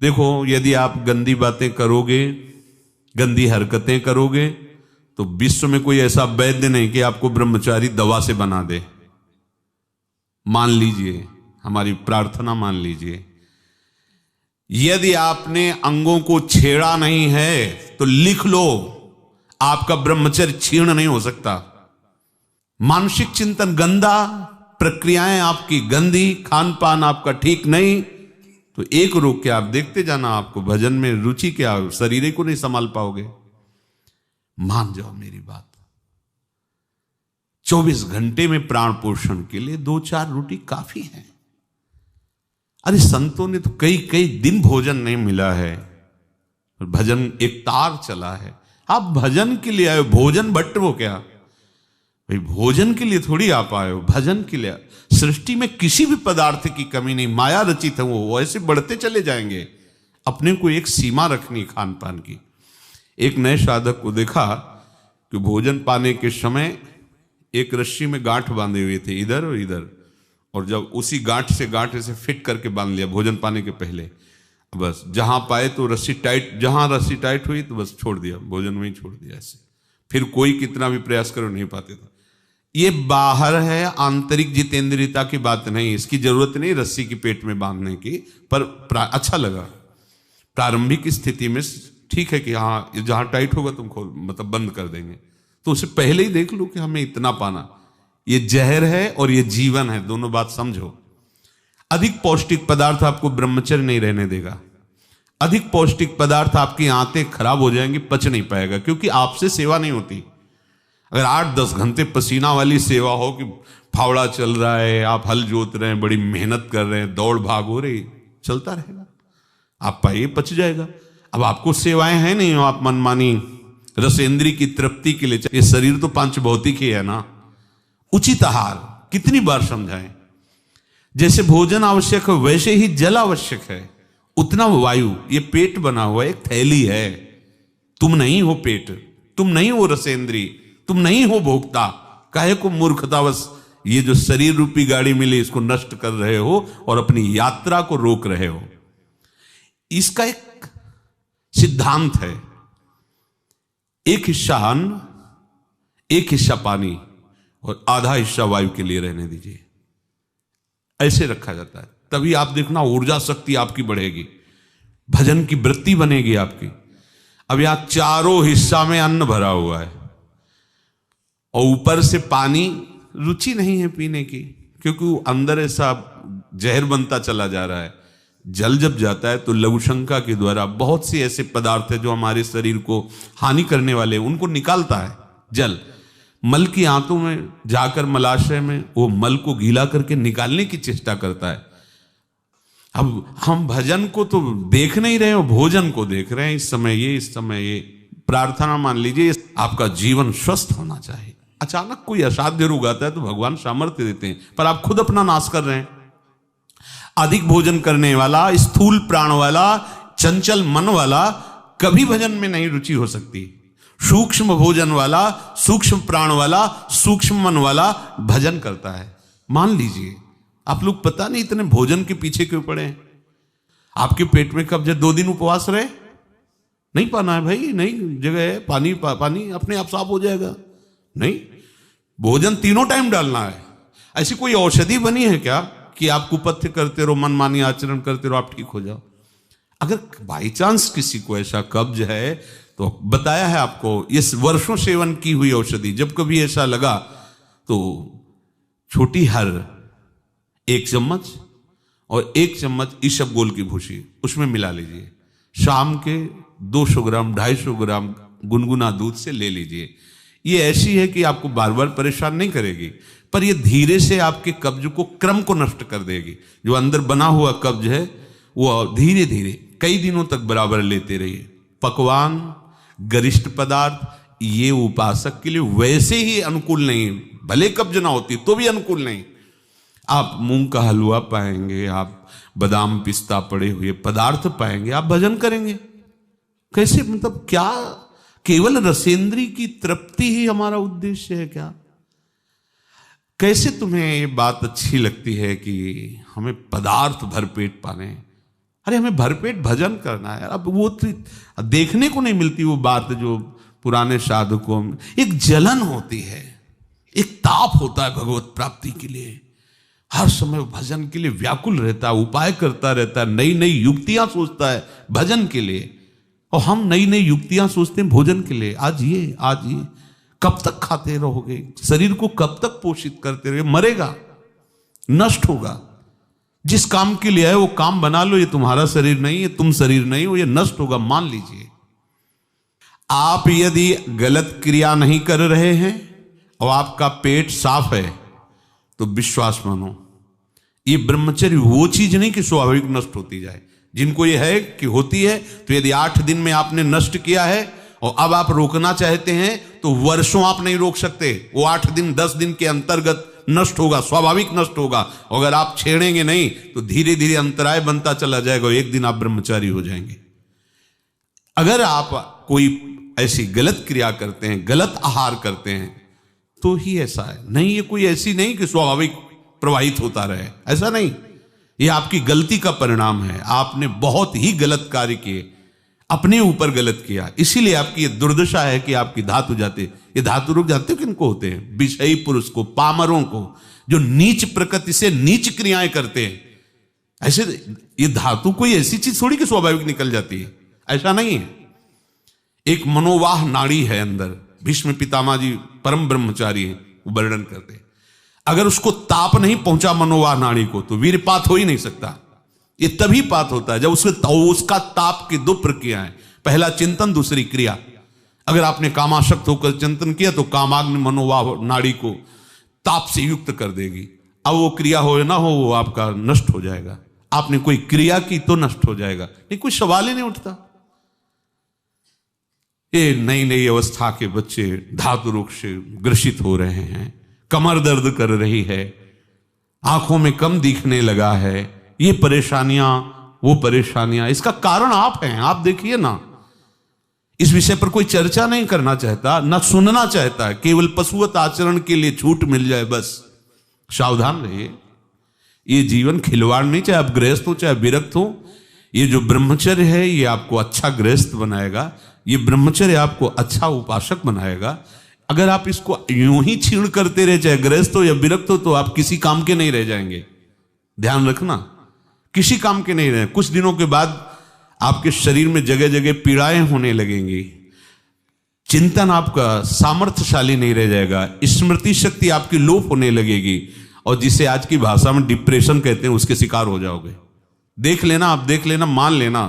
देखो, यदि आप गंदी बातें करोगे, गंदी हरकतें करोगे, तो विश्व में कोई ऐसा वैद्य नहीं कि आपको ब्रह्मचारी दवा से बना दे। मान लीजिए, हमारी प्रार्थना मान लीजिए, यदि आपने अंगों को छेड़ा नहीं है तो लिख लो, आपका ब्रह्मचर्य क्षीण नहीं हो सकता। मानसिक चिंतन गंदा, प्रक्रियाएं आपकी गंदी, खान पान आपका ठीक नहीं, तो एक रोक के आप देखते जाना, आपको भजन में रुचि क्या, शरीर को नहीं संभाल पाओगे। मान जाओ मेरी बात। 24 घंटे में प्राण पोषण के लिए 2-4 रोटी काफी है। अरे भाई ने तो कई कई दिन भोजन नहीं मिला है, भजन एक तार चला है। आप भजन के लिए आए हो, भोजन भट्ट वो क्या भाई, भोजन के लिए थोड़ी आप आए हो, भजन के लिए। सृष्टि में किसी भी पदार्थ की कमी नहीं, माया रचित है, वो ऐसे बढ़ते चले जाएंगे। अपने को एक सीमा रखनी खान पान की। एक नए साधक को देखा कि भोजन पाने के समय एक रस्सी में गांठ बांधे हुए थे, इधर और इधर, और जब उसी गांठ से फिट करके बांध लिया भोजन पाने के पहले, बस जहां पाए तो रस्सी टाइट, जहां रस्सी टाइट हुई तो बस छोड़ दिया, भोजन में ही छोड़ दिया ऐसे। फिर कोई कितना भी प्रयास करो नहीं पाते था। ये बाहर है, आंतरिक जितेंद्रियता की बात नहीं, इसकी जरूरत नहीं रस्सी की पेट में बांधने की, पर अच्छा लगा प्रारंभिक स्थिति में। ठीक है कि हाँ जहां टाइट होगा तुम खोल, मतलब बंद कर देंगे, तो उसे पहले ही देख लो कि हमें इतना पाना। ये जहर है और ये जीवन है, दोनों बात समझो। अधिक पौष्टिक पदार्थ आपको ब्रह्मचर्य नहीं रहने देगा। अधिक पौष्टिक पदार्थ आपकी आंतें खराब हो जाएंगी, पच नहीं पाएगा, क्योंकि आपसे सेवा नहीं होती। अगर 8-10 घंटे पसीना वाली सेवा हो कि फावड़ा चल रहा है, आप हल जोत रहे हैं, बड़ी मेहनत कर रहे हैं, दौड़ भाग हो रही, चलता रहेगा, आप पाइए पच जाएगा। अब आपको सेवाएं हैं नहीं, हो आप मनमानी रसेंद्री की तृप्ति के लिए, ये शरीर तो पांच भौतिक ही है ना। उचित आहार कितनी बार समझाएं। जैसे भोजन आवश्यक है वैसे ही जल आवश्यक है, उतना वायु। ये पेट बना हुआ एक थैली है, तुम नहीं हो पेट, तुम नहीं हो रसेंद्री, तुम नहीं हो भोक्ता। काहे को मूर्खतावश ये जो शरीर रूपी गाड़ी मिली इसको नष्ट कर रहे हो और अपनी यात्रा को रोक रहे हो। इसका एक सिद्धांत है, एक हिस्सा अन्न, एक हिस्सा पानी और आधा हिस्सा वायु के लिए रहने दीजिए। ऐसे रखा जाता है, तभी आप देखना ऊर्जा शक्ति आपकी बढ़ेगी, भजन की वृत्ति बनेगी आपकी। अब यहां चारों हिस्सा में अन्न भरा हुआ है और ऊपर से पानी, रुचि नहीं है पीने की, क्योंकि वो अंदर ऐसा जहर बनता चला जा रहा है। जल जब जाता है तो लघुशंका के द्वारा बहुत से ऐसे पदार्थ है जो हमारे शरीर को हानि करने वाले, उनको निकालता है जल। मल की आंतों में जाकर मलाशय में वो मल को गीला करके निकालने की चेष्टा करता है। अब हम भजन को तो देख नहीं रहे हो, भोजन को देख रहे हैं। इस समय ये प्रार्थना मान लीजिए, आपका जीवन स्वस्थ होना चाहिए। अचानक कोई असाध्य रोग आता है तो भगवान सामर्थ्य देते हैं, पर आप खुद अपना नाश कर रहे हैं। अधिक भोजन करने वाला, स्थूल प्राण वाला, चंचल मन वाला कभी भजन में नहीं रुचि हो सकती। सूक्ष्म भोजन वाला, सूक्ष्म प्राण वाला, सूक्ष्म मन वाला भजन करता है। मान लीजिए आप लोग पता नहीं इतने भोजन के पीछे क्यों पड़े हैं। आपके पेट में कब्ज, 2 दिन उपवास रहे, नहीं पाना है भाई, नहीं जगह है, पानी पानी अपने आप साफ हो जाएगा। नहीं, भोजन तीनों टाइम डालना है। ऐसी कोई औषधि बनी है क्या कि आप कुपथ्य करते रहो, मनमानी आचरण करते रहो, आप ठीक हो जाओ? अगर बाई चांस किसी को ऐसा कब्ज है तो बताया है आपको, इस वर्षों सेवन की हुई औषधि, जब कभी ऐसा लगा तो छोटी हर 1 चम्मच और 1 चम्मच इसबगोल की भूसी उसमें मिला लीजिए। शाम के 200 ग्राम 250 ग्राम गुनगुना दूध से ले लीजिए। ये ऐसी है कि आपको बार बार परेशान नहीं करेगी, पर ये धीरे से आपके कब्ज को, क्रम को नष्ट कर देगी। जो अंदर बना हुआ कब्ज है वो धीरे धीरे कई दिनों तक बराबर लेते रहिए। पकवान, गरिष्ठ पदार्थ ये उपासक के लिए वैसे ही अनुकूल नहीं, भले कब्ज ना होती तो भी अनुकूल नहीं। आप मूंग का हलवा पाएंगे, आप बादाम पिस्ता पड़े हुए पदार्थ पाएंगे, आप भजन करेंगे। कैसे, मतलब क्या केवल रसेंद्री की तृप्ति ही हमारा उद्देश्य है क्या? कैसे तुम्हें ये बात अच्छी लगती है कि हमें पदार्थ भरपेट पाने? अरे हमें भरपेट भजन करना है। अब वो देखने को नहीं मिलती वो बात जो पुराने साधकों में एक जलन होती है, एक ताप होता है भगवत प्राप्ति के लिए। हर समय भजन के लिए व्याकुल रहता है, उपाय करता रहता है, नई नई युक्तियां सोचता है भजन के लिए। और हम नई नई युक्तियां सोचते हैं भोजन के लिए। आज ये कब तक खाते रहोगे? शरीर को कब तक पोषित करते रहोगे? मरेगा, नष्ट होगा। जिस काम के लिए है वो काम बना लो। ये तुम्हारा शरीर नहीं है, तुम शरीर नहीं हो, ये नष्ट होगा, मान लीजिए। आप यदि गलत क्रिया नहीं कर रहे हैं और आपका पेट साफ है तो विश्वास मानो, ये ब्रह्मचर्य वो चीज नहीं कि स्वाभाविक नष्ट होती जाए। जिनको ये है कि होती है, तो यदि 8 दिन में आपने नष्ट किया है और अब आप रोकना चाहते हैं तो वर्षों आप नहीं रोक सकते। वो 8 दिन 10 दिन के अंतर्गत नष्ट होगा, स्वाभाविक नष्ट होगा। अगर आप छेड़ेंगे नहीं तो धीरे धीरे अंतराय बनता चला जाएगा, एक दिन आप ब्रह्मचारी हो जाएंगे। अगर आप कोई ऐसी गलत क्रिया करते हैं, गलत आहार करते हैं, तो ही ऐसा है। नहीं, ये कोई ऐसी नहीं कि स्वाभाविक प्रवाहित होता रहे, ऐसा नहीं। ये आपकी गलती का परिणाम है। आपने बहुत ही गलत कार्य किए, अपने ऊपर गलत किया, इसीलिए आपकी ये दुर्दशा है कि आपकी धातु जाते। ये धातु रोग जानते हो किनको होते हैं? विषयी पुरुष को, पामरों को, जो नीच प्रकृति से नीच क्रियाएं करते हैं। ऐसे ये धातु कोई ऐसी चीज थोड़ी कि स्वाभाविक निकल जाती है, ऐसा नहीं है। एक मनोवाह नाड़ी है अंदर। भीष्म पितामह जी परम ब्रह्मचारी हैं, वो वर्णन करते हैं। अगर उसको ताप नहीं पहुंचा मनोवाह नाड़ी को तो वीरपात हो ही नहीं सकता। ये तभी पात होता है जब उसका ताप की 2 प्रक्रियाएं, पहला चिंतन, दूसरी क्रिया। अगर आपने कामाशक्त होकर चिंतन किया तो कामाग्नि मनोवाह नाड़ी को ताप से युक्त कर देगी। अब वो क्रिया हो ना हो, वो आपका नष्ट हो जाएगा। आपने कोई क्रिया की तो नष्ट हो जाएगा, नहीं कोई सवाल ही नहीं उठता। ये नई नई अवस्था के बच्चे धातु रोग से ग्रसित हो रहे हैं, कमर दर्द कर रही है, आंखों में कम दिखने लगा है, ये परेशानियां वो परेशानियां। इसका कारण आप हैं। आप देखिए ना, इस विषय पर कोई चर्चा नहीं करना चाहता, ना सुनना चाहता है। केवल पशुवत आचरण के लिए छूट मिल जाए बस। सावधान रहिए, ये जीवन खिलवाड़ नहीं, चाहे आप गृहस्थ हो चाहे विरक्त हो। ये जो ब्रह्मचर्य है ये आपको अच्छा गृहस्थ बनाएगा, ये ब्रह्मचर्य आपको अच्छा उपासक बनाएगा। अगर आप इसको यूं ही छीण करते रहे, चाहे गृहस्थ हो या विरक्त हो, तो आप किसी काम के नहीं रह जाएंगे। ध्यान रखना, किसी काम के नहीं रहे। कुछ दिनों के बाद आपके शरीर में जगह जगह पीड़ाएं होने लगेंगी, चिंतन आपका सामर्थ्यशाली नहीं रह जाएगा, स्मृति शक्ति आपकी लोप होने लगेगी, और जिसे आज की भाषा में डिप्रेशन कहते हैं उसके शिकार हो जाओगे। देख लेना, आप देख लेना, मान लेना।